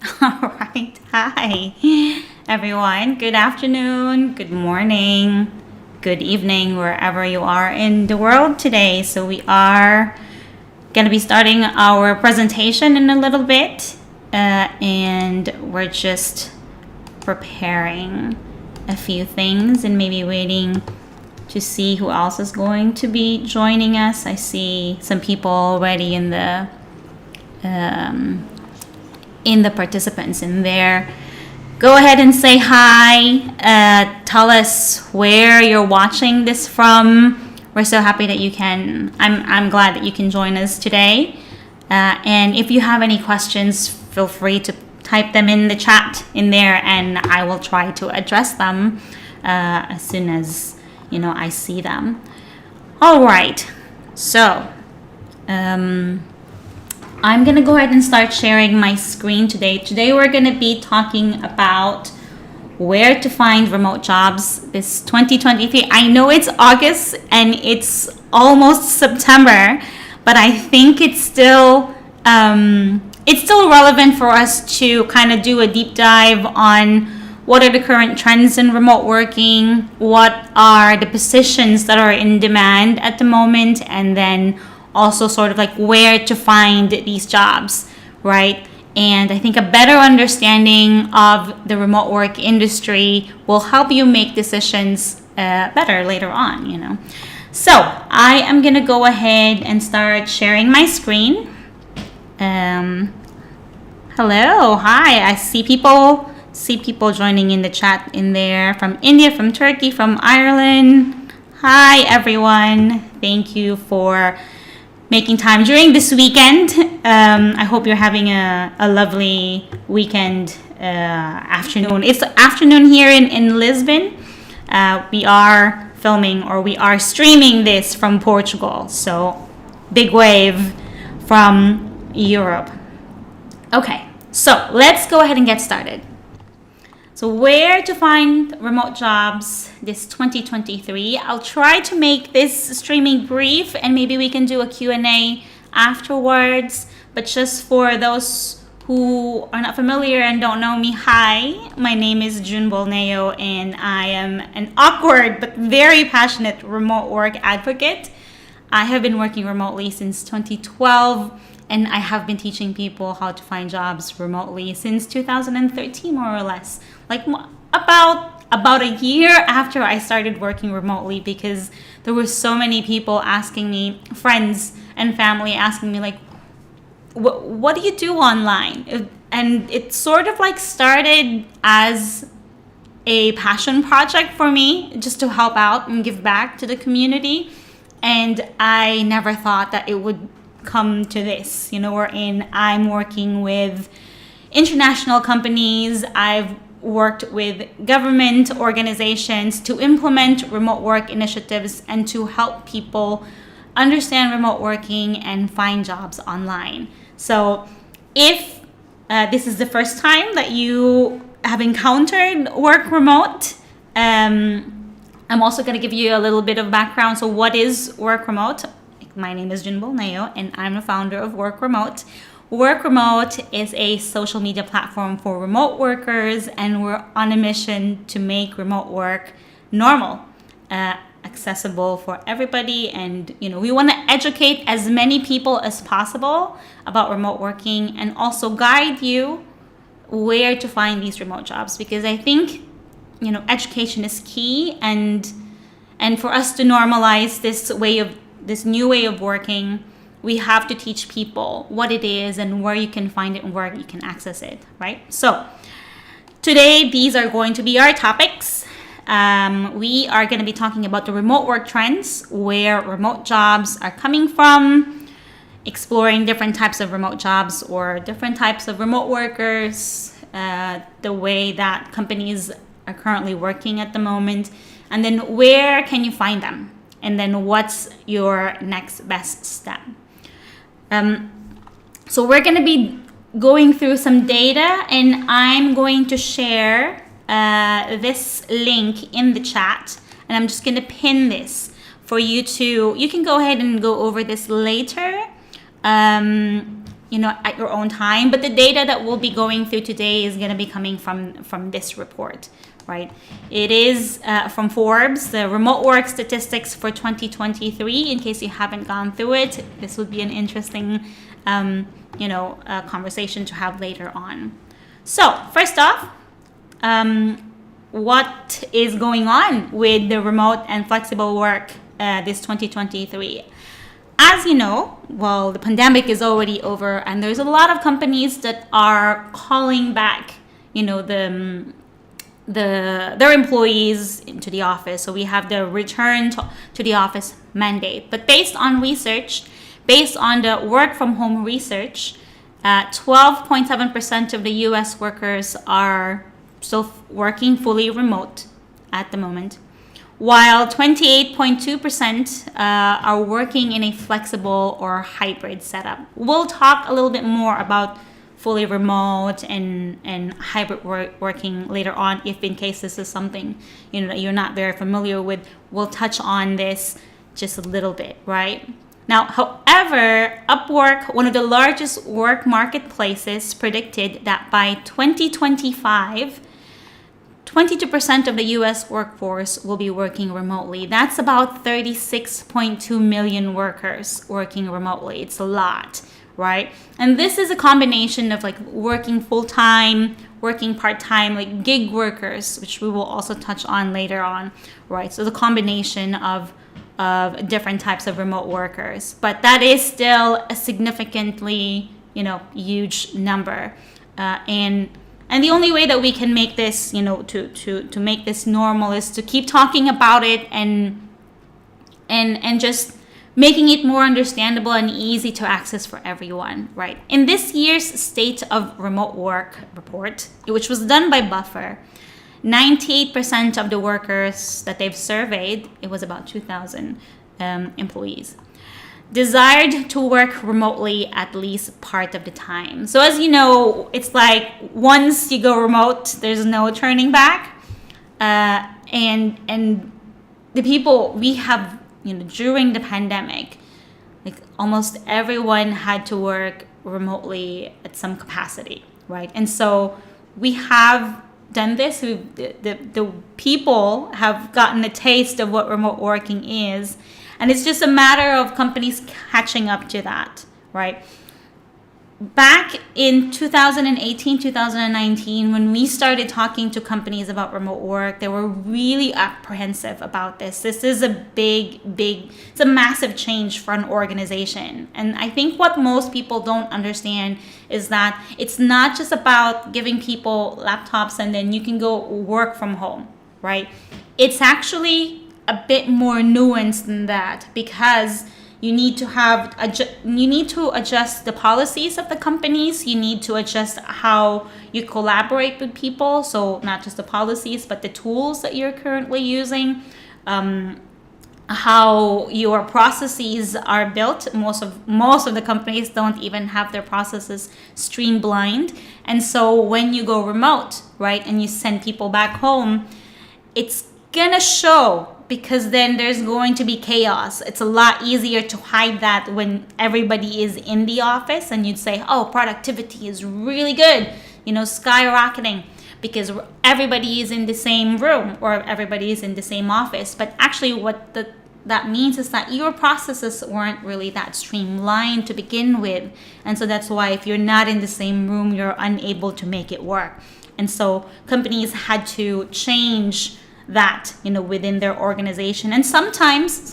All right. Hi, everyone. Good afternoon, good morning, good evening, wherever you are in the world today. So, we are going to be starting our presentation in a little bit, and we're just preparing a few things and maybe waiting to see who else is going to be joining us. I see some people already in the participants in there. Go ahead and say hi. Tell us where you're watching this from. We're so happy that you can. I'm glad that you can join us today. And if you have any questions, feel free to type them in the chat in there, and I will try to address them as soon as I see them. All right. So. I'm going to go ahead and start sharing my screen today. Today we're going to be talking about where to find remote jobs this 2023. I know it's August and it's almost September, but I think it's still relevant for us to kind of do a deep dive on what are the current trends in remote working, what are the positions that are in demand at the moment, and then also sort of like where to find these jobs, right? And I think a better understanding of the remote work industry will help you make decisions better later on, So I am gonna go ahead and start sharing my screen. Hello, hi, I see people joining in the chat in there from India, from Turkey, from Ireland. Hi, everyone. Thank you for making time during this weekend. I hope you're having a lovely weekend afternoon. It's afternoon here in Lisbon. We are filming, or we are streaming this from Portugal. So big wave from Europe. Okay, so let's go ahead and get started. So where to find remote jobs this 2023. I'll try to make this streaming brief, and maybe we can do a Q&A afterwards. But just for those who are not familiar and don't know me, hi, my name is June Bolneo, and I am an awkward but very passionate remote work advocate. I have been working remotely since 2012, and I have been teaching people how to find jobs remotely since 2013, more or less. Like about a year after I started working remotely, because there were so many people asking me, friends and family asking me, like, what do you do online? And it sort of like started as a passion project for me, just to help out and give back to the community. And I never thought that it would come to this, wherein I'm working with international companies. I've worked with government organizations to implement remote work initiatives and to help people understand remote working and find jobs online. So if this is the first time that you have encountered work remote, I'm also going to give you a little bit of background. So what is work remote? My name is June Bolneo, and I'm the founder of Work Remote. Work Remote is a social media platform for remote workers, and we're on a mission to make remote work normal, accessible for everybody. And, we want to educate as many people as possible about remote working, and also guide you where to find these remote jobs, because I think, education is key, and for us to normalize this new way of working, we have to teach people what it is and where you can find it and where you can access it, right? So today, these are going to be our topics. We are going to be talking about the remote work trends, where remote jobs are coming from, exploring different types of remote jobs or different types of remote workers, the way that companies are currently working at the moment, and then where can you find them? And then what's your next best step? So we're going to be going through some data, and I'm going to share this link in the chat, and I'm just going to pin this for you to, you can go ahead and go over this later. at your own time. But the data that we'll be going through today is going to be coming from this report, right? It is from Forbes, the remote work statistics for 2023. In case you haven't gone through it, this would be an interesting, conversation to have later on. So first off, what is going on with the remote and flexible work this 2023? As you know, well, the pandemic is already over, and there's a lot of companies that are calling back, their employees into the office. So we have the return to the office mandate. But based on research, based on the work from home research, 12.7% of the U.S. workers are still working fully remote at the moment, while 28.2% are working in a flexible or hybrid setup. We'll talk a little bit more about fully remote and hybrid working later on, if in case this is something that you're not very familiar with. We'll touch on this just a little bit, right? Now, however, Upwork, one of the largest work marketplaces, predicted that by 2025, 22% of the U.S. workforce will be working remotely. That's about 36.2 million workers working remotely. It's a lot, right? And this is a combination of working full-time, working part-time, like gig workers, which we will also touch on later on, right? So the combination of different types of remote workers. But that is still a significantly, huge number. And the only way that we can make this, to make this normal is to keep talking about it and just making it more understandable and easy to access for everyone, right? In this year's State of Remote Work report, which was done by Buffer, 98% of the workers that they've surveyed, it was about 2,000 employees, desired to work remotely at least part of the time. So as you know, it's like once you go remote, there's no turning back. And the people we have, during the pandemic, almost everyone had to work remotely at some capacity, right? And so we have done this. The people have gotten a taste of what remote working is. And it's just a matter of companies catching up to that, right? Back in 2018, 2019, when we started talking to companies about remote work, they were really apprehensive about this. This is it's a massive change for an organization. And I think what most people don't understand is that it's not just about giving people laptops and then you can go work from home, right? It's actually a bit more nuanced than that, because you need to adjust the policies of the companies. You need to adjust how you collaborate with people. So not just the policies, but the tools that you're currently using, how your processes are built. Most of the companies don't even have their processes streamlined. And so when you go remote, right, and you send people back home, it's gonna show, because then there's going to be chaos. It's a lot easier to hide that when everybody is in the office and you'd say, oh, productivity is really good, skyrocketing, because everybody is in the same room or everybody is in the same office. But actually what that means is that your processes weren't really that streamlined to begin with. And so that's why if you're not in the same room, you're unable to make it work. And so companies had to change that, within their organization. And sometimes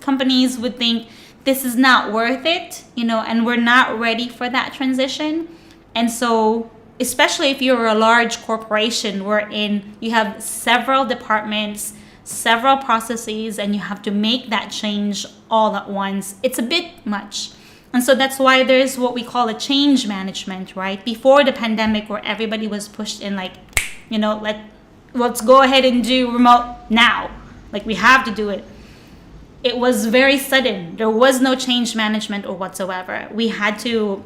companies would think this is not worth it, and we're not ready for that transition. And so, especially if you're a large corporation wherein you have several departments, several processes, and you have to make that change all at once, it's a bit much. And so that's why there's what we call a change management, right? Before the pandemic, where everybody was pushed in let's go ahead and do remote now. We have to do it. It was very sudden. There was no change management or whatsoever. We had to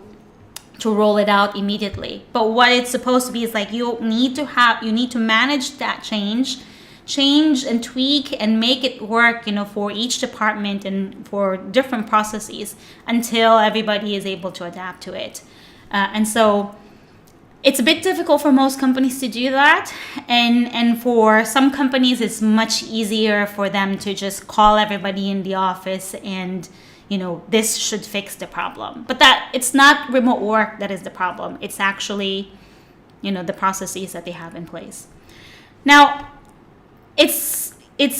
roll it out immediately. But what it's supposed to be is you need to manage that change change and tweak and make it work, for each department and for different processes until everybody is able to adapt to it. And so it's a bit difficult for most companies to do that. And for some companies, it's much easier for them to just call everybody in the office and, this should fix the problem. But that it's not remote work that is the problem. It's actually, the processes that they have in place. Now, it's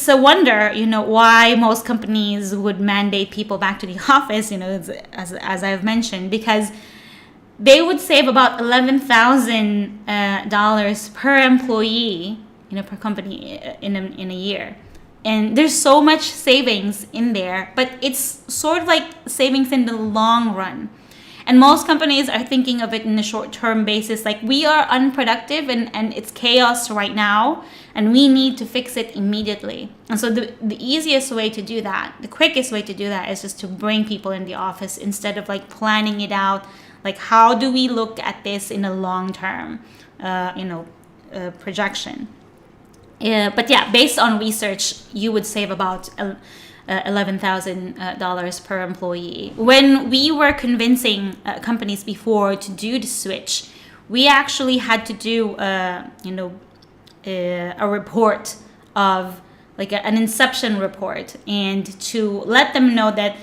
a wonder, why most companies would mandate people back to the office, as I've mentioned, because they would save about $11,000 per employee, per company in a year. And there's so much savings in there, but it's sort of like savings in the long run. And most companies are thinking of it in a short-term basis, like we are unproductive and it's chaos right now, and we need to fix it immediately. And so the easiest way to do that, the quickest way to do that is just to bring people in the office instead of like planning it out. Like, how do we look at this in a long-term, projection? But yeah, based on research, you would save about $11,000 per employee. When we were convincing companies before to do the switch, we actually had to do, a report of like an inception report, and to let them know that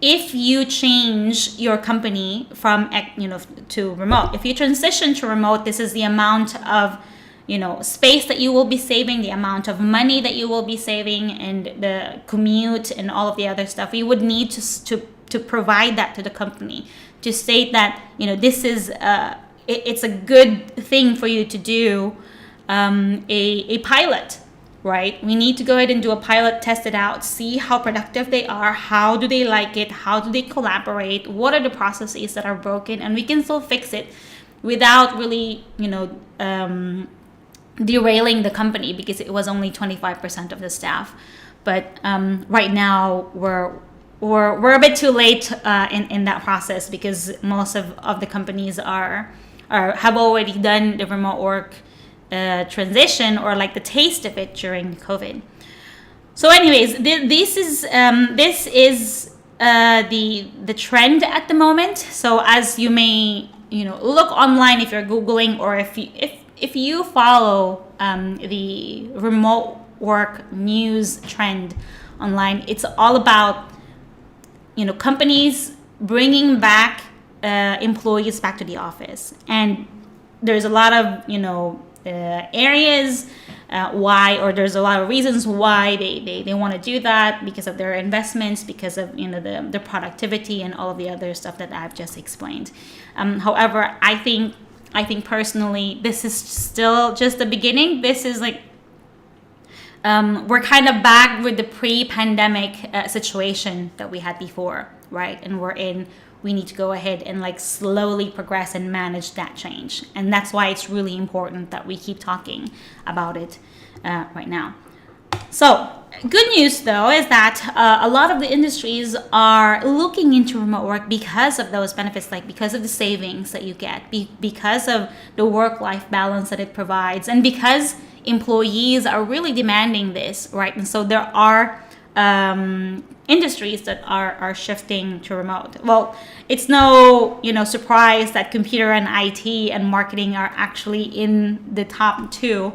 if you change your company from, to remote, if you transition to remote, this is the amount of space that you will be saving, the amount of money that you will be saving, and the commute and all of the other stuff. We would need to provide that to the company, to state that, this is, it's a good thing for you to do a pilot, right? We need to go ahead and do a pilot, test it out, see how productive they are, how do they like it, how do they collaborate, what are the processes that are broken, and we can still fix it without really, derailing the company, because it was only 25% of the staff. But right now we're a bit too late in that process, because most of the companies have already done the remote work transition, or like the taste of it during COVID. So anyways, this is the trend at the moment. So as you may look online, if you're Googling, or if you follow the remote work news trend online, it's all about companies bringing back employees back to the office. And there's a lot of areas why, or there's a lot of reasons why they want to do that, because of their investments, because of the productivity and all of the other stuff that I've just explained. However, I think personally, this is still just the beginning. This is like, we're kind of back with the pre-pandemic situation that we had before, right? And we need to go ahead and like slowly progress and manage that change. And that's why it's really important that we keep talking about it right now. So good news though is that a lot of the industries are looking into remote work because of those benefits, like because of the savings that you get, because of the work-life balance that it provides, and because employees are really demanding this, right? And so there are industries that are shifting to remote. Well, it's no surprise that computer and IT and marketing are actually in the top two.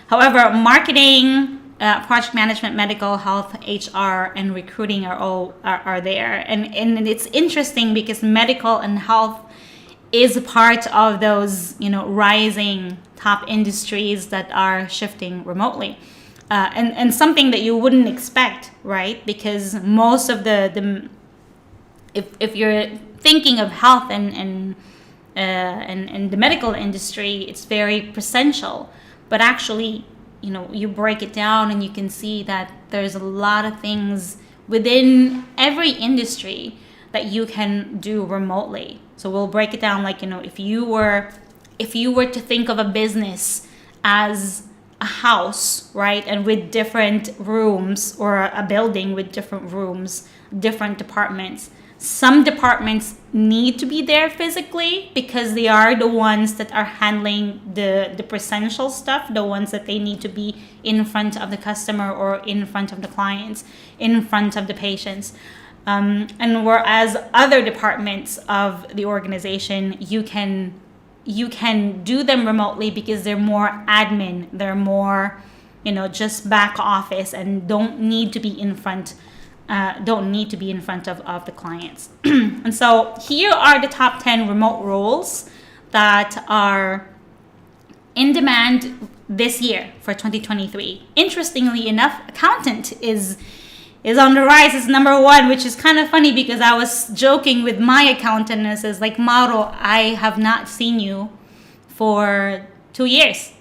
However, marketing, project management, medical, health, HR, and recruiting are there. And it's interesting because medical and health is a part of those rising top industries that are shifting remotely. And something that you wouldn't expect, right? Because most of if you're thinking of health and the medical industry, it's very presential. But actually, you break it down and you can see that there's a lot of things within every industry that you can do remotely. So we'll break it down like, if you were to think of a business as a house, right? And with different rooms, or a building with different rooms, different departments, Some departments need to be there physically because they are the ones that are handling the presential stuff, the ones that they need to be in front of the customer or in front of the clients, in front of the patients. And whereas other departments of the organization, you can do them remotely because they're more admin, they're more, just back office, and don't need to be in front of the clients. And so here are the top 10 remote roles that are in demand this year for 2023. Interestingly enough, accountant is on the rise as number one, which is kind of funny because I was joking with my accountant and says, like, Mauro, I have not seen you for 2 years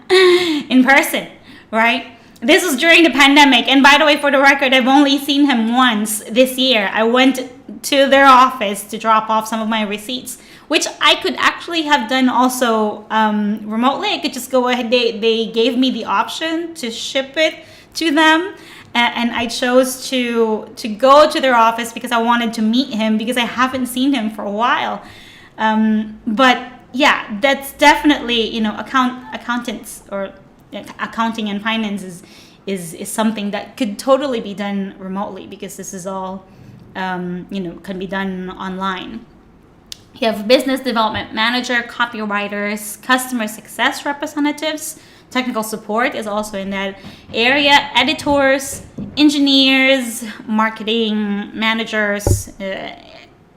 in person, right? This was during the pandemic. And by the way, for the record, I've only seen him once this year. I went to their office to drop off some of my receipts, which I could actually have done also remotely. I could just go ahead. They gave me the option to ship it to them. And I chose to go to their office because I wanted to meet him because I haven't seen him for a while. But yeah, that's definitely, accountants or accounting and finance is something that could totally be done remotely because this is all, can be done online. You have business development manager, copywriters, customer success representatives. Technical support is also in that area. Editors, engineers, marketing managers,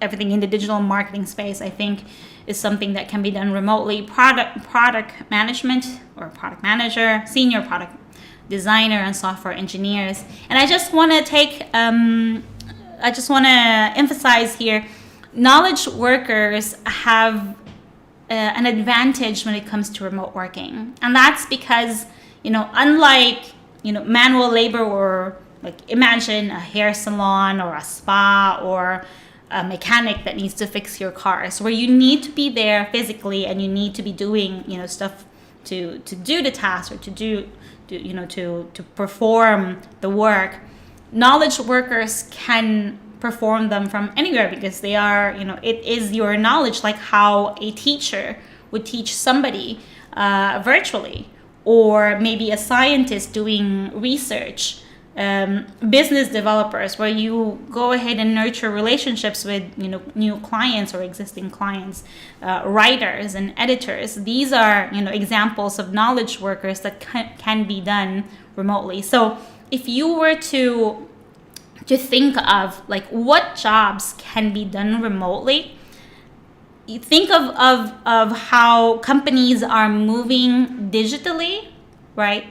everything in the digital marketing space, I think, is something that can be done remotely. Product management or product manager, senior product designer, and software engineers. And I just want to emphasize here, knowledge workers have an advantage when it comes to remote working, and that's because unlike manual labor, or like imagine a hair salon or a spa or a mechanic that needs to fix your cars, where you need to be there physically and you need to be doing stuff to do the task or to perform the work. Knowledge workers can perform them from anywhere because they are, it is your knowledge, like how a teacher would teach somebody virtually, or maybe a scientist doing research. Business developers, where you go ahead and nurture relationships with new clients or existing clients. Writers and editors, these are examples of knowledge workers that can be done remotely. So if you were to think of like what jobs can be done remotely, you think of how companies are moving digitally, right?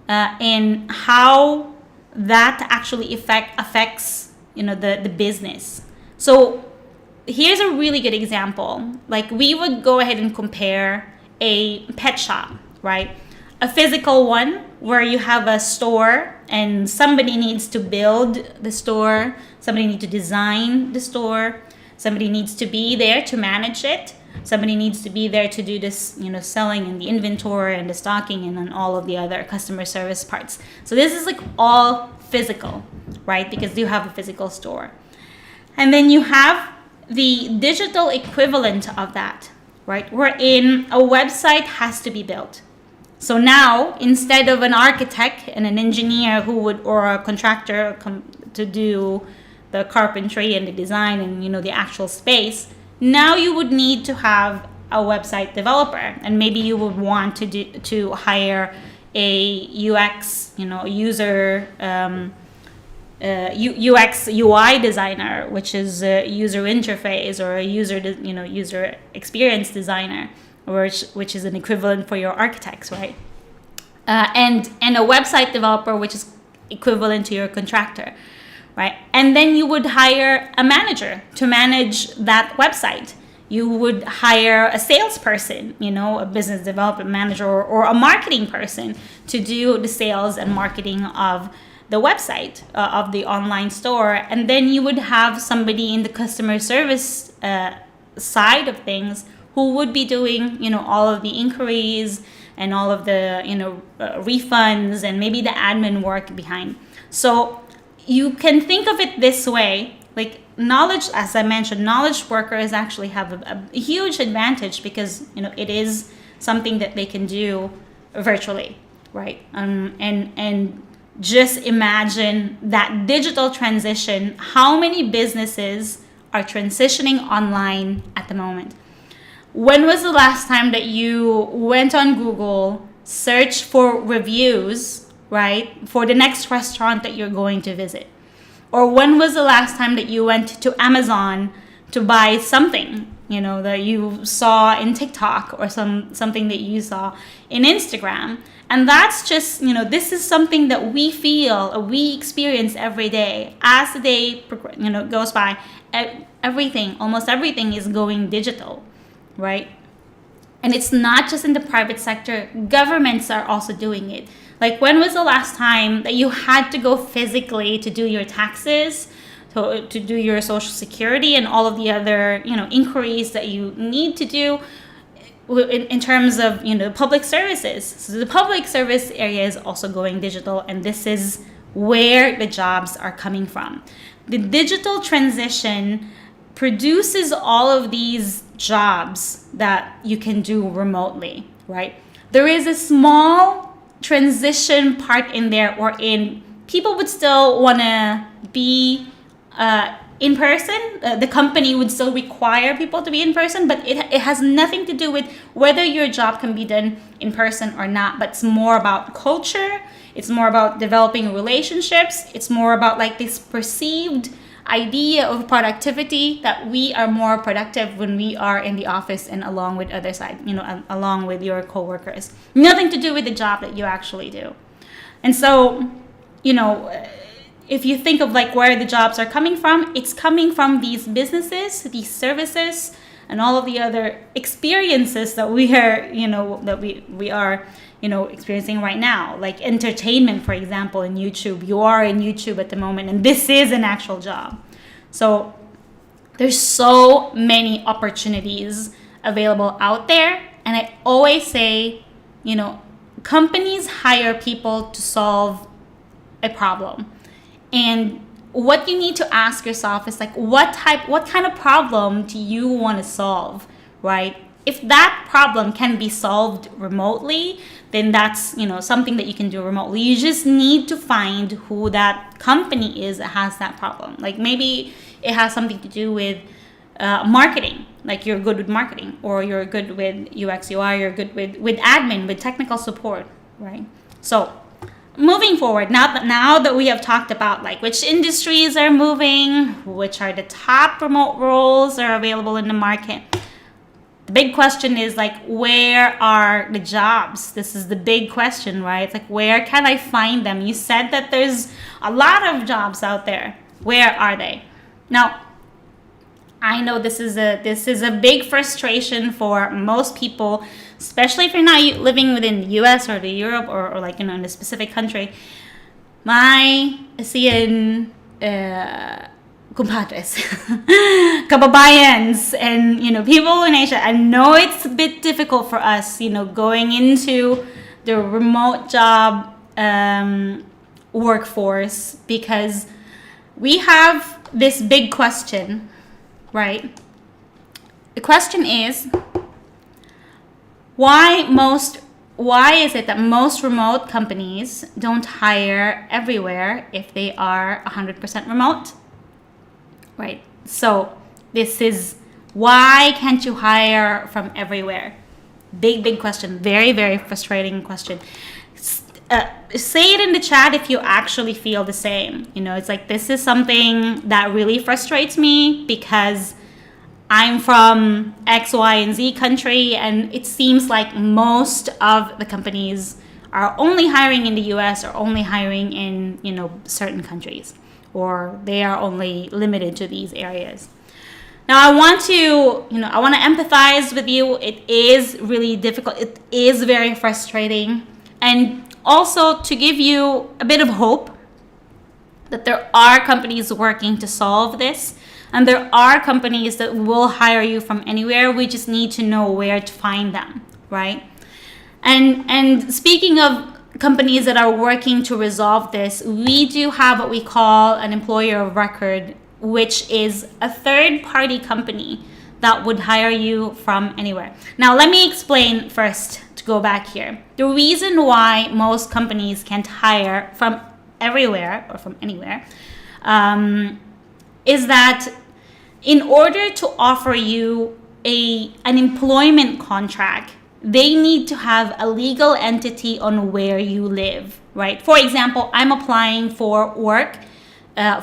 And how that actually affects the business. So here's a really good example. Like, we would go ahead and compare a pet shop, right? A physical one where you have a store and somebody needs to build the store, somebody needs to design the store, somebody needs to be there to manage it, somebody needs to be there to do this, selling and the inventory and the stocking and then all of the other customer service parts. So this is like all physical, right? Because you have a physical store. And then you have the digital equivalent of that, right? Wherein a website has to be built. So now, instead of an architect and an engineer or a contractor to do the carpentry and the design and the actual space, now you would need to have a website developer, and maybe you would want to hire a UX, user UX UI designer, which is a user interface, or a user experience designer, which is an equivalent for your architects, right? And a website developer, which is equivalent to your contractor, right? And then you would hire a manager to manage that website. You would hire a salesperson, a business development manager, or a marketing person to do the sales and marketing of the website, of the online store. And then you would have somebody in the customer service side of things who would be doing, all of the inquiries and all of the, refunds and maybe the admin work behind. So you can think of it this way, Like knowledge, as I mentioned, knowledge workers actually have a huge advantage because, it is something that they can do virtually, right? And just imagine that digital transition. How many businesses are transitioning online at the moment? When was the last time that you went on Google, searched for reviews, right, for the next restaurant that you're going to visit? Or when was the last time that you went to Amazon to buy something, that you saw in TikTok or something that you saw in Instagram? And that's just, this is something that we feel, or we experience every day. As the day, goes by, almost everything is going digital, right? And it's not just in the private sector. Governments are also doing it. Like, when was the last time that you had to go physically to do your taxes, to do your social security and all of the other, inquiries that you need to do in terms of, public services? So the public service area is also going digital, and this is where the jobs are coming from. The digital transition produces all of these jobs that you can do remotely, right? There is a small transition part in there wherein people would still want to be in person. The company would still require people to be in person, but it has nothing to do with whether your job can be done in person or not. But it's more about culture. It's more about developing relationships. It's more about like this perceived idea of productivity, that we are more productive when we are in the office and along with other side, along with your coworkers. Nothing to do with the job that you actually do. And so, if you think of like where the jobs are coming from, it's coming from these businesses, these services, and all of the other experiences that we are, that we are, experiencing right now. Like entertainment, for example, in YouTube. You are in YouTube at the moment, and this is an actual job. So there's so many opportunities available out there. And I always say, companies hire people to solve a problem. And what you need to ask yourself is like, what kind of problem do you want to solve, right? If that problem can be solved remotely, then that's, something that you can do remotely. You just need to find who that company is that has that problem. Like maybe it has something to do with marketing. Like you're good with marketing, or you're good with UX, UI, you're good with admin, with technical support, right? So moving forward, now that we have talked about like which industries are moving, which are the top remote roles that are available in the market, the big question is like, where are the jobs? This is the big question, right? It's like, where can I find them? You said that there's a lot of jobs out there. Where are they? Now, I know this is a big frustration for most people, especially if you're not living within the US or the Europe or like, in a specific country. My CN compadres, kababayans, and people in Asia. I know it's a bit difficult for us, going into the remote job workforce, because we have this big question, right? The question is, why is it that most remote companies don't hire everywhere if they are 100% remote? Right. So this is, why can't you hire from everywhere? Big question. Very, very frustrating question. Say it in the chat if you actually feel the same. It's like, this is something that really frustrates me because I'm from X, Y, and Z country, and it seems like most of the companies are only hiring in the US or only hiring in, certain countries, or they are only limited to these areas. Now, I want to empathize with you. It is really difficult. It is very frustrating. And also to give you a bit of hope that there are companies working to solve this. And there are companies that will hire you from anywhere. We just need to know where to find them, right? And speaking of companies that are working to resolve this, we do have what we call an employer of record which is a third-party company that would hire you from anywhere. Now, let me explain first to go back here. The reason why most companies can't hire from everywhere or from anywhere is that in order to offer you an employment contract, they need to have a legal entity on where you live, right? For example, I'm applying for work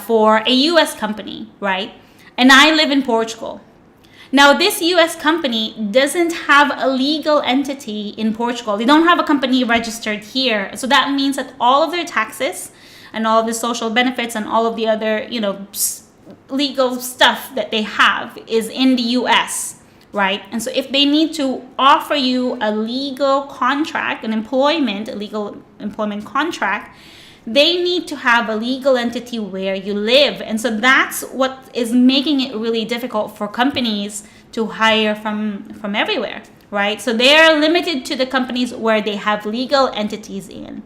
for a US company, right? And I live in Portugal. Now, this US company doesn't have a legal entity in Portugal. They don't have a company registered here. So that means that all of their taxes and all of the social benefits and all of the other, legal stuff that they have is in the US, right? And so if they need to offer you a legal contract, a legal employment contract, they need to have a legal entity where you live. And so that's what is making it really difficult for companies to hire from everywhere, right? So they're limited to the companies where they have legal entities in.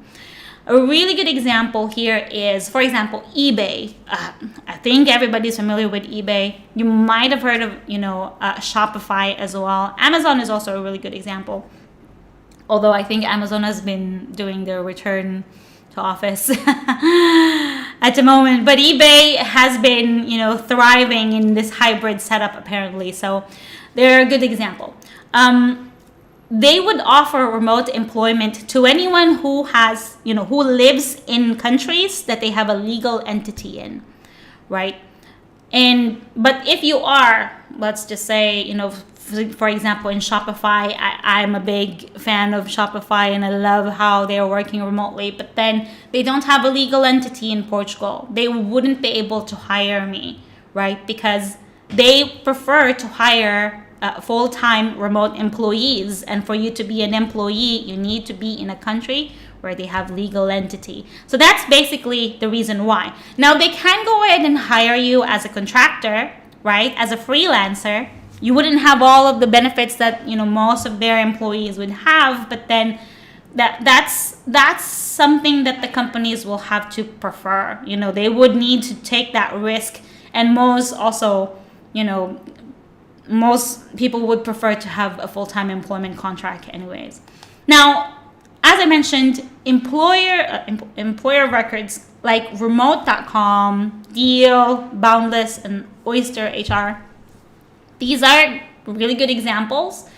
A really good example here is, for example, eBay. I think everybody's familiar with eBay. You might have heard of, Shopify as well. Amazon is also a really good example. Although I think Amazon has been doing their return to office at the moment. But eBay has been, thriving in this hybrid setup apparently. So they're a good example. They would offer remote employment to anyone who has, who lives in countries that they have a legal entity in, right? But if you are, let's just say, for example, in Shopify, I'm a big fan of Shopify and I love how they're working remotely, but then they don't have a legal entity in Portugal. They wouldn't be able to hire me, right? Because they prefer to hire full-time remote employees, and for you to be an employee, you need to be in a country where they have legal entity. So that's basically the reason why. Now they can go ahead and hire you as a contractor, right? As a freelancer. You wouldn't have all of the benefits that most of their employees would have, but then that's something that the companies will have to prefer. They would need to take that risk, and most people would prefer to have a full-time employment contract anyways. Now, as I mentioned, employer records like remote.com, Deal, Boundless, and Oyster HR, these are really good examples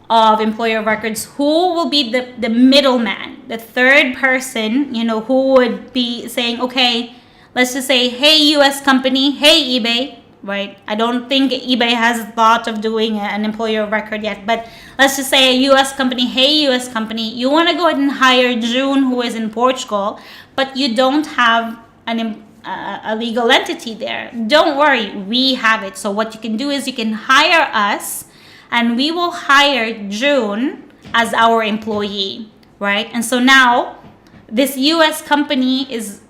of employer records who will be the middleman, the third person, who would be saying, okay, let's just say, hey, US company, hey, eBay, right? I don't think eBay has thought of doing an employer record yet, but let's just say a US company, hey, US company, you want to go ahead and hire June, who is in Portugal, but you don't have a legal entity there. Don't worry, we have it. So what you can do is you can hire us and we will hire June as our employee, right? And so now this US company is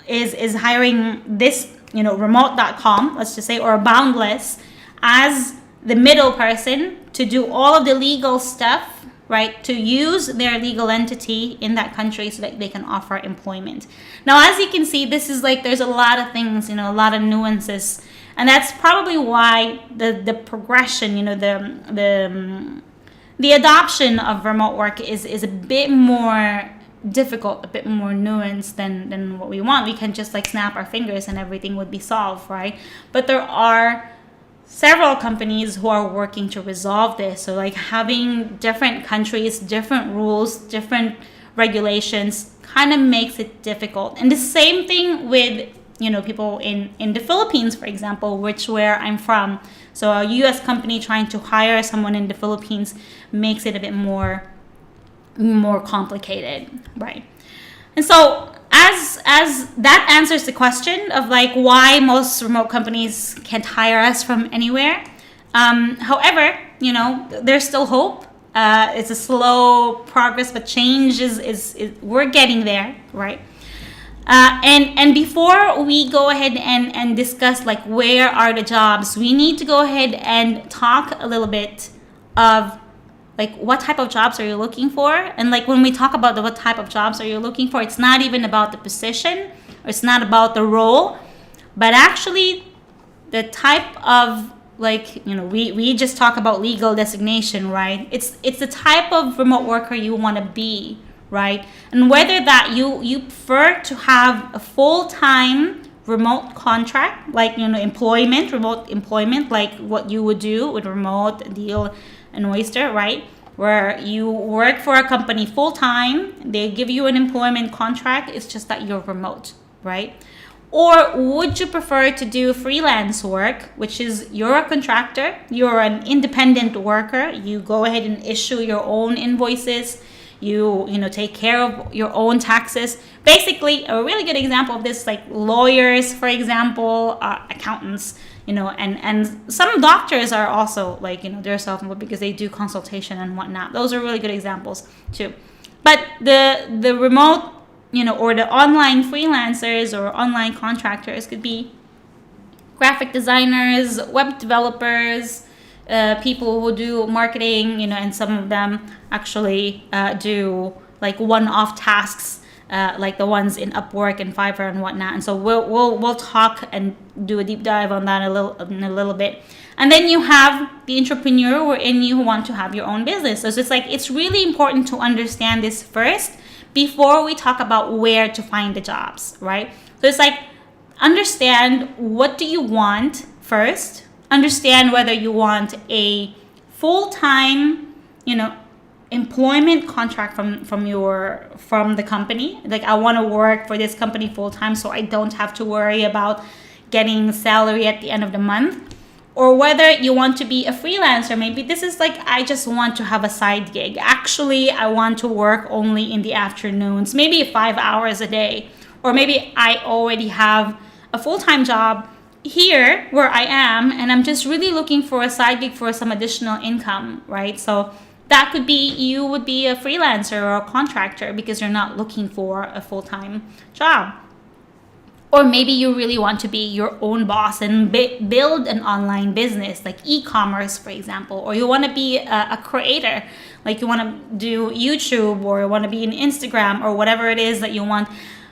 hiring this, remote.com, let's just say, or Boundless as the middle person to do all of the legal stuff, right? To use their legal entity in that country so that they can offer employment. Now, as you can see, this is there's a lot of things, a lot of nuances. And that's probably why the progression, the adoption of remote work is a bit more difficult, a bit more nuanced than what we want. We can just snap our fingers and everything would be solved, right? But there are several companies who are working to resolve this. So having different countries, different rules, different regulations kind of makes it difficult. And the same thing with people in the Philippines, for example, where I'm from. So a US company trying to hire someone in the Philippines makes it a bit more complicated, right? And so as that answers the question of why most remote companies can't hire us from anywhere. However, there's still hope. It's a slow progress, but change is we're getting there, right? And before we go ahead and discuss where are the jobs, we need to go ahead and talk a little bit of what type of jobs are you looking for? And when we talk about what type of jobs are you looking for, it's not even about the position, or it's not about the role, but actually the type of, like, we just talk about legal designation, right? It's the type of remote worker you want to be, right? And whether that you prefer to have a full-time remote contract, like, remote employment, like what you would do with remote deal and Oyster, right? Where you work for a company full-time, they give you an employment contract, it's just that you're remote, right? Or would you prefer to do freelance work, which is you're a contractor, you're an independent worker, you go ahead and issue your own invoices, you take care of your own taxes. Basically, a really good example of this, like lawyers, for example, accountants, and some doctors are also, like, they're self-employed because they do consultation and whatnot. Those are really good examples too. But the remote, or the online freelancers or online contractors could be graphic designers, web developers, people who do marketing, and some of them actually do like one-off tasks, like the ones in Upwork and Fiverr and whatnot. And so we'll talk and do a deep dive on that in a little bit. And then you have the entrepreneur wherein you want to have your own business. So it's really important to understand this first before we talk about where to find the jobs, right? So it's like, understand what do you want first. Understand whether you want a full-time, employment contract from the company. Like, I want to work for this company full-time so I don't have to worry about getting salary at the end of the month. Or whether you want to be a freelancer. Maybe this is like, I just want to have a side gig. Actually, I want to work only in the afternoons, maybe 5 hours a day. Or maybe I already have a full-time job here where I am, and I'm just really looking for a side gig for some additional income, right? So that could be, you would be a freelancer or a contractor because you're not looking for a full-time job. Or maybe you really want to be your own boss and build an online business, like e-commerce, for example. Or you want to be a creator, like you want to do YouTube, or you want to be in Instagram, or whatever it is that you want.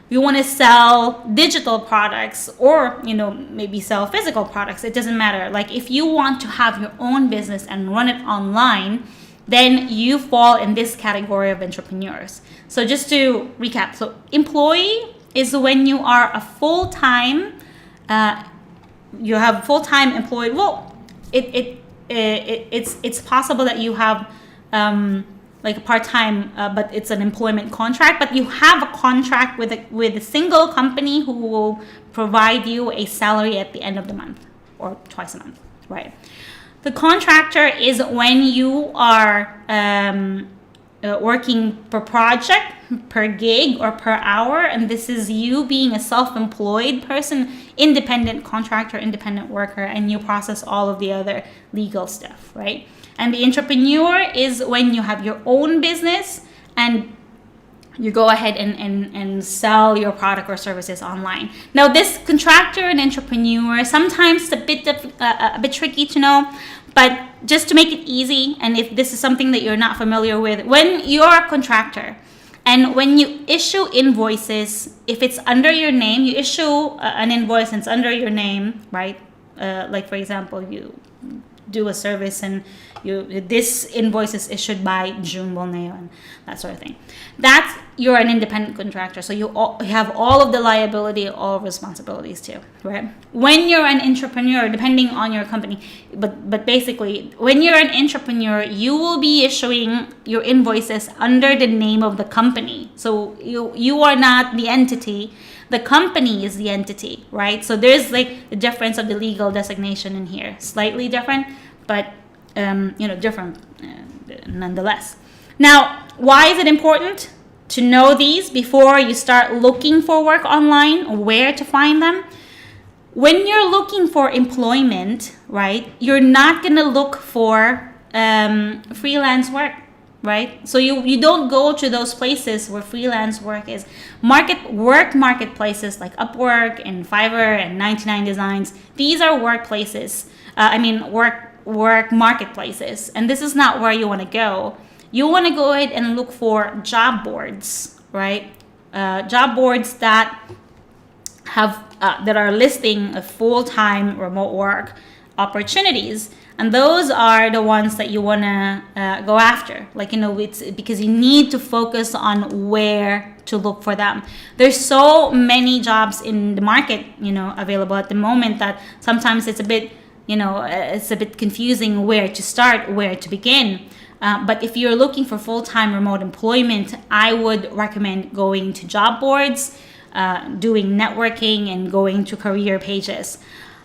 You want to sell digital products, or maybe sell physical products. It doesn't matter. Like, if you want to have your own business and run it online, then you fall in this category of entrepreneurs. So just to recap, so employee is when you are a full-time, you have full-time employed. Well, it's possible that you have like a part-time, but it's an employment contract. But you have a contract with a single company who will provide you a salary at the end of the month or twice a month, right? The contractor is when you are working per project, per gig, or per hour, and this is you being a self-employed person, independent contractor, independent worker, and you process all of the other legal stuff, right? And the entrepreneur is when you have your own business and you go ahead and sell your product or services online. Now, this contractor and entrepreneur, sometimes it's a bit tricky to know, but just to make it easy, and if this is something that you're not familiar with, when you're a contractor and when you issue invoices, if it's under your name, you issue an invoice and it's under your name, right? Like, for example, you do a service and this invoice is issued by June Bolneo and that sort of thing. You're an independent contractor, so you have all of the liability, all responsibilities too, right? When you're an entrepreneur, depending on your company, but basically, when you're an entrepreneur, you will be issuing your invoices under the name of the company. So you are not the entity. The company is the entity, right? So there's like the difference of the legal designation in here, slightly different, but different nonetheless. Now, why is it important to know these before you start looking for work online, where to find them? When you're looking for employment, right, you're not gonna look for freelance work, right? So you don't go to those places where freelance work is. Marketplaces like Upwork and Fiverr and 99 Designs, these are workplaces. Work marketplaces, and this is not where you want to go. You want to go ahead and look for job boards, right? Job boards that have that are listing a full-time remote work opportunities, and those are the ones that you want to go after. Like, it's because you need to focus on where to look for them. There's so many jobs in the market, available at the moment, that sometimes it's a bit confusing where to start, where to begin. But if you're looking for full-time remote employment, I would recommend going to job boards, doing networking, and going to career pages.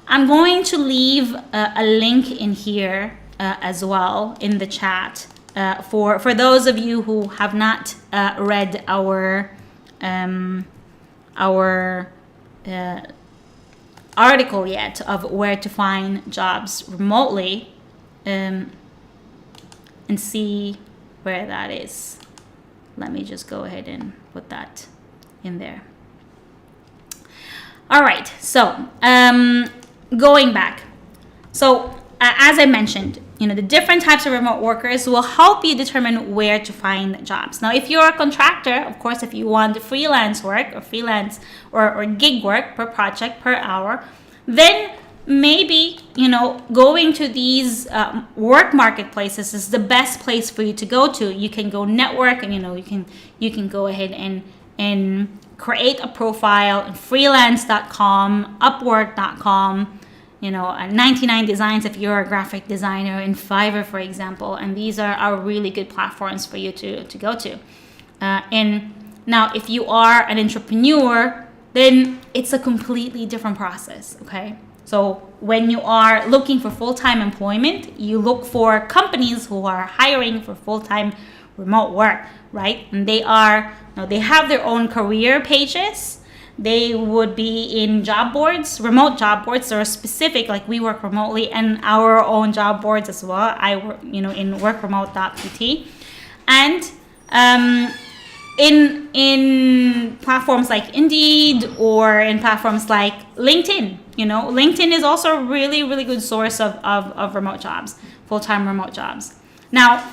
I'm going to leave a link in here as well in the chat for those of you who have not read our article yet of where to find jobs remotely, and see where that is. Let me just go ahead and put that in there. All right, so going back. So as I mentioned, the different types of remote workers will help you determine where to find jobs. Now, if you're a contractor, of course, if you want freelance work or freelance or gig work per project, per hour, then maybe, going to these work marketplaces is the best place for you to go to. You can go network, and, you can go ahead and create a profile in freelance.com, upwork.com, 99 Designs if you're a graphic designer, in Fiverr, for example. And these are really good platforms for you to go to. And now, if you are an entrepreneur, then it's a completely different process, okay? So when you are looking for full-time employment, you look for companies who are hiring for full-time remote work, right? And they have their own career pages. They would be in job boards, remote job boards. They're specific, like we work remotely, and our own job boards as well. I work, in workremote.pt, and in platforms like Indeed, or in platforms like LinkedIn. LinkedIn is also a really, really good source of remote jobs, full-time remote jobs. Now,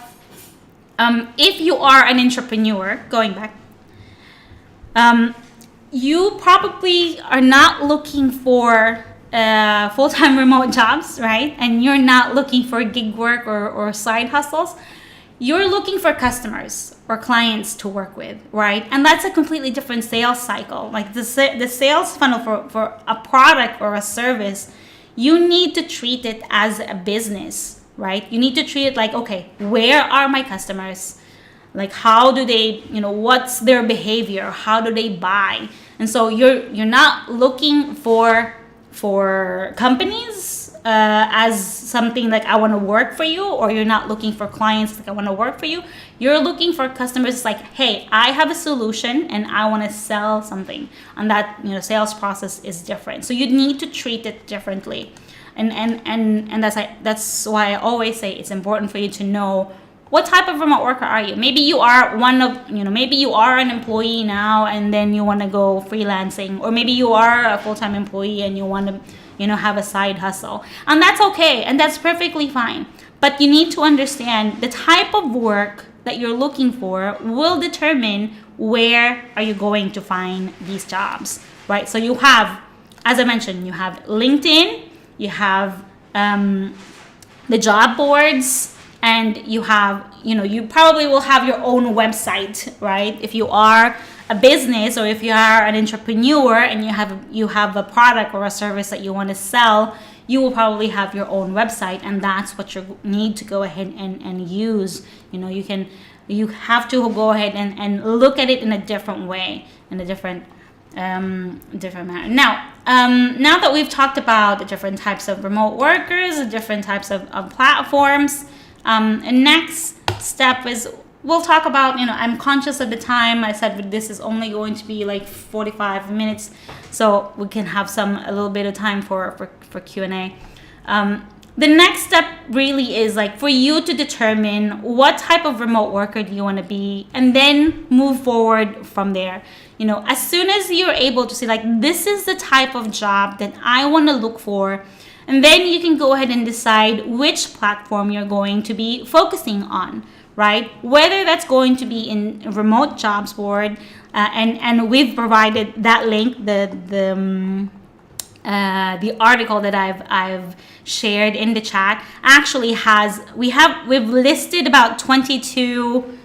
if you are an entrepreneur, going back, you probably are not looking for full-time remote jobs, right? And you're not looking for gig work or side hustles. You're looking for customers or clients to work with, right? And that's a completely different sales cycle. Like the sales funnel for a product or a service, you need to treat it as a business, right? You need to treat it like, okay, where are my customers? Like, how do they, what's their behavior? How do they buy? And so you're not looking for companies as something like, I want to work for you, or you're not looking for clients like, I want to work for you. You're looking for customers like, hey, I have a solution and I want to sell something. And that, sales process is different. So you need to treat it differently. And that's why I always say it's important for you to know, what type of remote worker are you? Maybe you are maybe you are an employee now and then you want to go freelancing, or maybe you are a full-time employee and you want to, have a side hustle. And that's okay, and that's perfectly fine. But you need to understand the type of work that you're looking for will determine where are you going to find these jobs, right? So you have, as I mentioned, you have LinkedIn, you have the job boards, and you have, you probably will have your own website, right? If you are a business, or if you are an entrepreneur and you have a product or a service that you want to sell, you will probably have your own website, and that's what you need to go ahead and use. You have to go ahead and look at it in a different way, in a different manner. Now that we've talked about the different types of remote workers, the different types of platforms, and next step is we'll talk about, I'm conscious of the time. I said this is only going to be like 45 minutes, so we can have a little bit of time for Q&A. The next step really is like for you to determine what type of remote worker do you want to be, and then move forward from there. As soon as you're able to see, like, this is the type of job that I want to look for, and then you can go ahead and decide which platform you're going to be focusing on, right? Whether that's going to be in remote jobs board, and we've provided that link, the article that I've shared in the chat actually has, we've listed about 22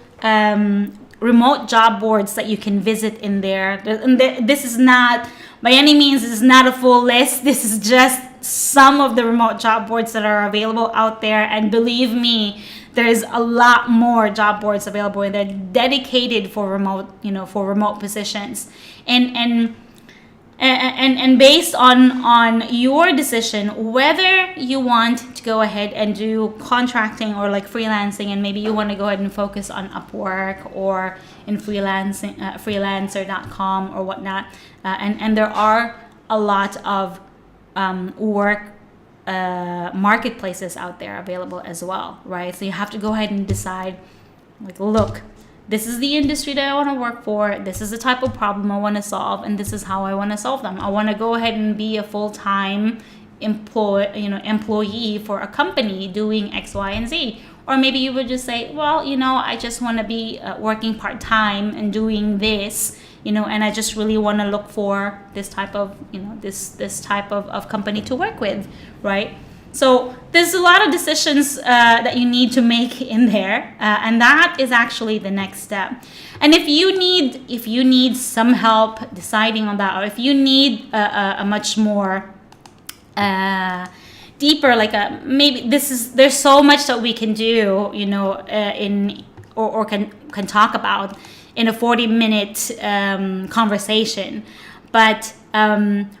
remote job boards that you can visit in there. And this is not, by any means, this is not a full list. This is just some of the remote job boards that are available out there. And believe me, there's a lot more job boards available, and they're dedicated for remote positions. And based on your decision, whether you want to go ahead and do contracting or like freelancing, and maybe you want to go ahead and focus on Upwork or in freelancer.com or whatnot, and there are a lot of work marketplaces out there available as well, right? So you have to go ahead and decide, like, look, this is the industry that I want to work for. This is the type of problem I want to solve, and this is how I want to solve them. I want to go ahead and be a full-time employee for a company doing X, Y, and Z. Or maybe you would just say, well, I just want to be working part-time and doing this, and I just really want to look for this type of, this type of company to work with, right? So there's a lot of decisions that you need to make in there, and that is actually the next step. And if you need some help deciding on that, or if you need a much more deeper, maybe there's so much that we can do, or can talk about in a 40-minute conversation. But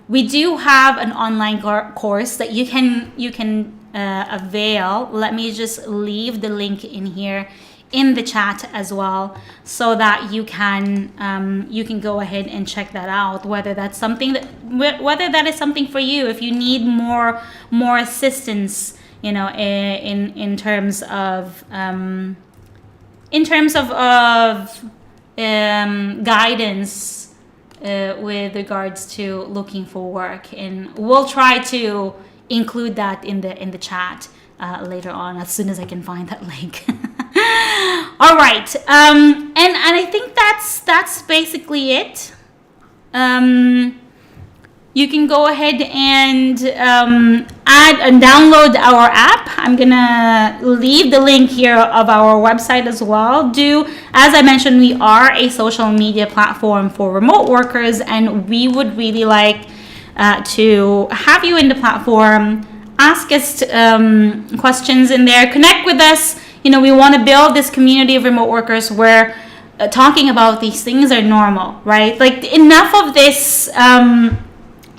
we do have an online course that you can avail. Let me just leave the link in here in the chat as well, so that you can go ahead and check that out. Whether that is something for you, if you need more assistance, in terms of guidance. With regards to looking for work, and we'll try to include that in the chat later on, as soon as I can find that link. All right, and I think that's basically it. You can go ahead and add and download our app. I'm gonna leave the link here of our website as well. As I mentioned, we are a social media platform for remote workers, and we would really like to have you in the platform. Ask us questions in there. Connect with us. We want to build this community of remote workers where talking about these things are normal, right? Like, enough of this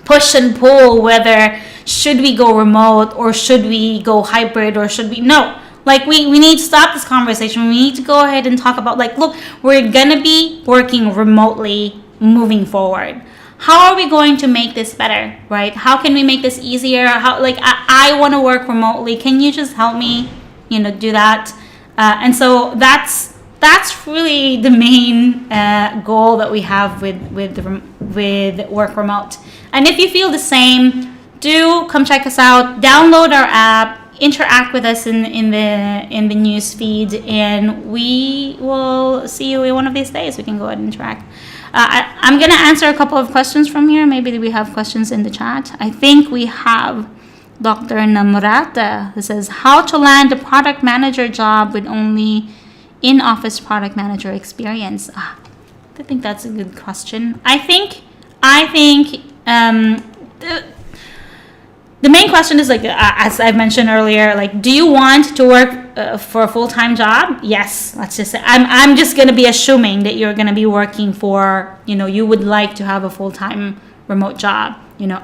push and pull, whether should we go remote or should we go hybrid, or should we we need to stop this conversation. We need to go ahead and talk about, look, we're gonna be working remotely moving forward. How are we going to make this better, right? How can we make this easier? I want to work remotely. Can you just help me do that? And so that's really the main goal that we have with work remote. And if you feel the same, do come check us out. Download our app. Interact with us in the news feed, and we will see you one of these days. We can go ahead and interact. I'm gonna answer a couple of questions from here. Maybe we have questions in the chat. I think we have Dr. Namrata, who says, how to land a product manager job with only in-office product manager experience. I think that's a good question. I think the main question is, as I mentioned earlier, do you want to work for a full-time job? Yes. Let's just say I'm just going to be assuming that you're going to be working for, you would like to have a full-time remote job,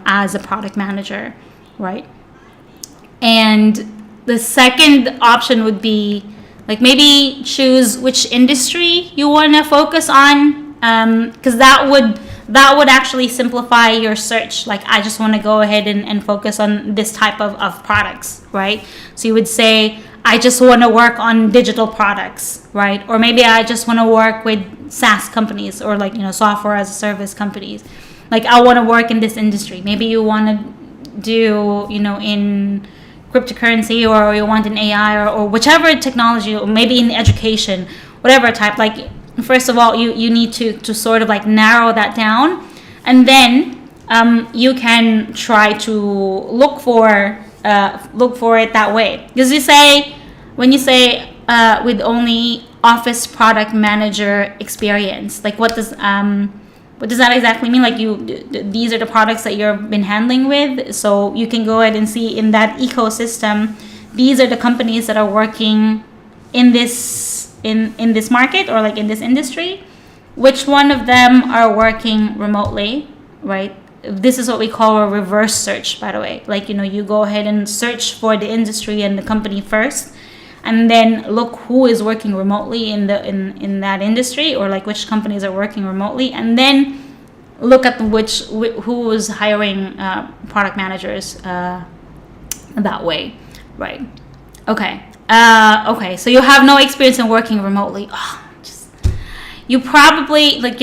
as a product manager, right? And the second option would be, maybe choose which industry you want to focus on, because that would actually simplify your search. I just want to go ahead and focus on this type of products, right? So you would say, I just want to work on digital products, right? Or maybe I just want to work with SaaS companies, or software as a service companies. I want to work in this industry. Maybe you want to do, in cryptocurrency, or you want an AI, or whichever technology, or maybe in education, whatever type. Like, first of all, you need to sort of like narrow that down, and then you can try to look for it that way. Because when you say with only office product manager experience, like what does that exactly mean? Like, these are the products that you've been handling with, so you can go ahead and see in that ecosystem, these are the companies that are working in this market, or like in this industry. Which one of them are working remotely, right? This is what we call a reverse search, by the way. Like, you go ahead and search for the industry and the company first, and then look who is working remotely in that industry, or like which companies are working remotely, and then look at who is hiring product managers that way, right? Okay. So you have no experience in working remotely. You probably, like,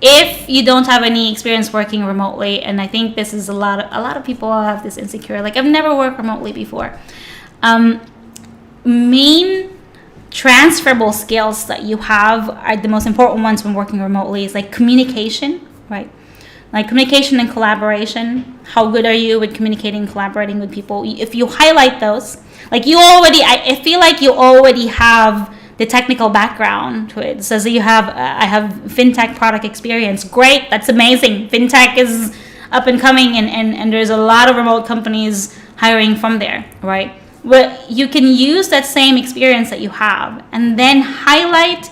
if you don't have any experience working remotely, and I think this is a lot of people have this insecure, like, I've never worked remotely before. Main transferable skills that you have are the most important ones when working remotely is like communication, right? Like communication and collaboration. How good are you with communicating and collaborating with people? If you highlight those, like, I feel like you already have the technical background to it. So I have fintech product experience. Great, that's amazing. Fintech is up and coming, and there's a lot of remote companies hiring from there, right? But you can use that same experience that you have, and then highlight,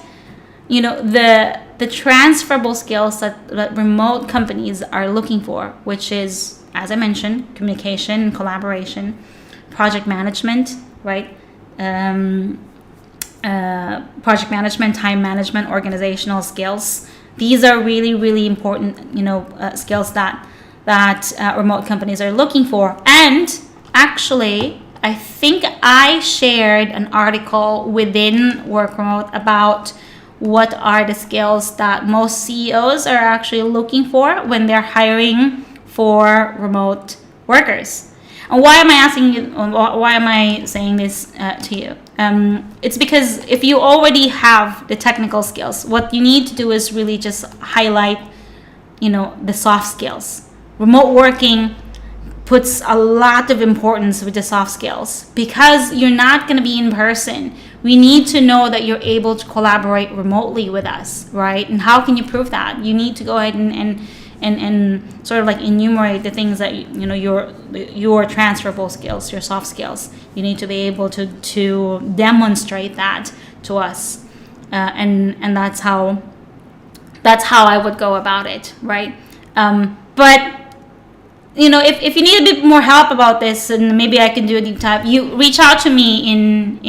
the transferable skills that remote companies are looking for, which is, as I mentioned, communication and collaboration, project management, right? Project management, time management, organizational skills. These are really, really important, skills that remote companies are looking for. And actually, I think I shared an article within Work Remote about what are the skills that most CEOs are actually looking for when they're hiring for remote workers. And why am I asking you? Why am I saying this to you? It's because if you already have the technical skills, what you need to do is really just highlight, the soft skills. Remote working puts a lot of importance with the soft skills because you're not going to be in person. We need to know that you're able to collaborate remotely with us, right? And how can you prove that? You need to go ahead and sort of like enumerate the things that your transferable skills, your soft skills. You need to be able to demonstrate that to us, and that's how I would go about it, right? But if you need a bit more help about this, and maybe I can do a deep dive, you reach out to me in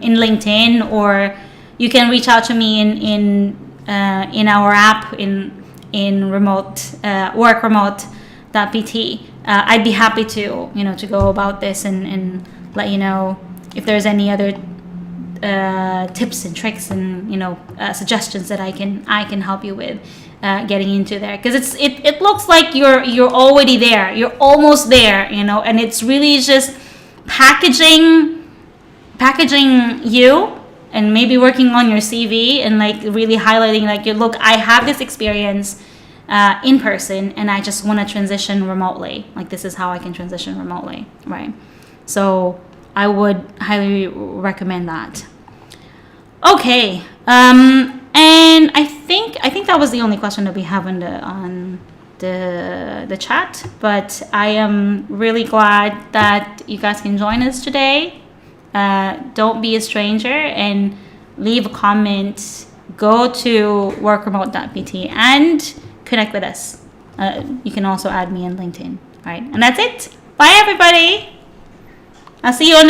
LinkedIn, or you can reach out to me in our app in remote work remote.pt. I'd be happy to go about this and let you know if there's any other tips and tricks and suggestions that I can help you with getting into there, because it looks like you're already there, you're almost there, and it's really just packaging you, and maybe working on your CV and like really highlighting like, look, I have this experience in person, and I just want to transition remotely. Like, this is how I can transition remotely, right? So I would highly recommend that. Okay, and I think that was the only question that we have on the chat. But I am really glad that you guys can join us today. Don't be a stranger and leave a comment. Go to workremote.pt and connect with us. You can also add me on LinkedIn. All right, and that's it. Bye, everybody. I'll see you on the next